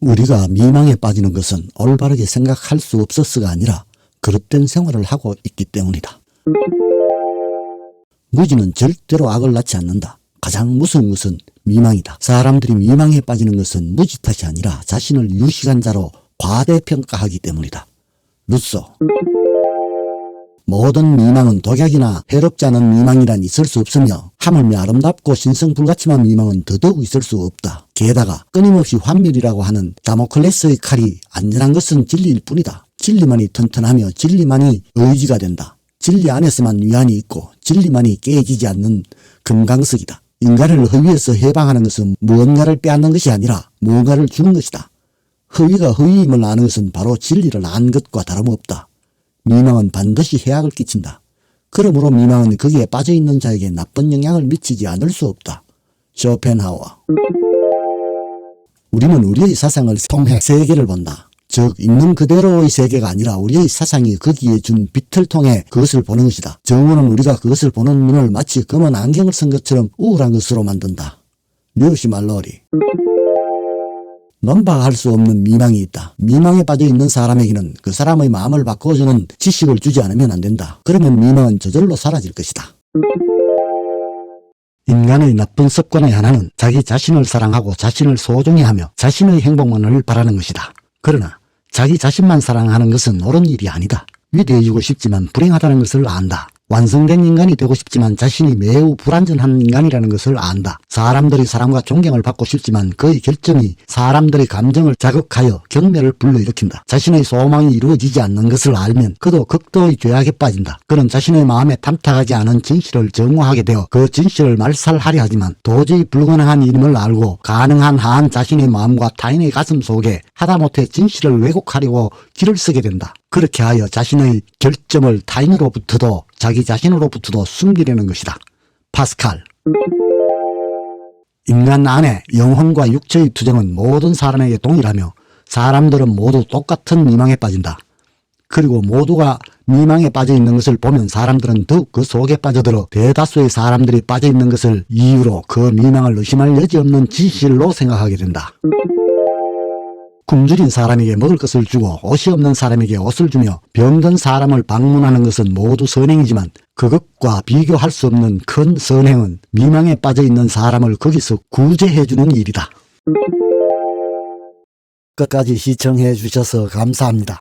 우리가 미망에 빠지는 것은 올바르게 생각할 수 없어서가 아니라 그릇된 생활을 하고 있기 때문이다. 무지는 절대로 악을 낳지 않는다. 가장 무서운 것은 미망이다. 사람들이 미망에 빠지는 것은 무지 탓이 아니라 자신을 유식한 자로 과대평가하기 때문이다. 루소. 모든 미망은 독약이나 해롭지 않은 미망이란 있을 수 없으며 하물며 아름답고 신성불가침한 미망은 더더욱 있을 수 없다. 게다가 끊임없이 환멸이라고 하는 다모클레스의 칼이 안전한 것은 진리일 뿐이다. 진리만이 튼튼하며 진리만이 의지가 된다. 진리 안에서만 위안이 있고 진리만이 깨지지 않는 금강석이다. 인간을 허위에서 해방하는 것은 무언가를 빼앗는 것이 아니라 무언가를 주는 것이다. 허위가 허위임을 아는 것은 바로 진리를 아는 것과 다름없다. 미망은 반드시 해악을 끼친다. 그러므로 미망은 거기에 빠져있는 자에게 나쁜 영향을 미치지 않을 수 없다. 쇼펜하우어. 우리는 우리의 사상을 통해 세계를 본다. 즉 있는 그대로의 세계가 아니라 우리의 사상이 거기에 준 빛을 통해 그것을 보는 것이다. 정오는 우리가 그것을 보는 눈을 마치 검은 안경을 쓴 것처럼 우울한 것으로 만든다. 류시 말로리. 논박할 수 없는 미망이 있다. 미망에 빠져있는 사람에게는 그 사람의 마음을 바꿔주는 지식을 주지 않으면 안 된다. 그러면 미망은 저절로 사라질 것이다. 인간의 나쁜 습관의 하나는 자기 자신을 사랑하고 자신을 소중히 하며 자신의 행복만을 바라는 것이다. 그러나 자기 자신만 사랑하는 것은 옳은 일이 아니다. 위대해지고 싶지만 불행하다는 것을 안다. 완성된 인간이 되고 싶지만 자신이 매우 불완전한 인간이라는 것을 안다. 사람들의 사랑과 존경을 받고 싶지만 그의 결정이 사람들의 감정을 자극하여 경멸을 불러일으킨다. 자신의 소망이 이루어지지 않는 것을 알면 그도 극도의 죄악에 빠진다. 그는 자신의 마음에 탐탁하지 않은 진실을 정오하게 되어 그 진실을 말살하려 하지만 도저히 불가능한 일임을 알고 가능한 한 자신의 마음과 타인의 가슴 속에 하다못해 진실을 왜곡하려고 길을 쓰게 된다. 그렇게 하여 자신의 결점을 타인으로부터도 자기 자신으로부터도 숨기려는 것이다. 파스칼. 인간 안에 영혼과 육체의 투쟁은 모든 사람에게 동일하며 사람들은 모두 똑같은 미망에 빠진다. 그리고 모두가 미망에 빠져있는 것을 보면 사람들은 더욱 그 속에 빠져들어 대다수의 사람들이 빠져있는 것을 이유로 그 미망을 의심할 여지없는 진실로 생각하게 된다. 굶주린 사람에게 먹을 것을 주고 옷이 없는 사람에게 옷을 주며 병든 사람을 방문하는 것은 모두 선행이지만 그것과 비교할 수 없는 큰 선행은 미망에 빠져있는 사람을 거기서 구제해주는 일이다. 끝까지 시청해 주셔서 감사합니다.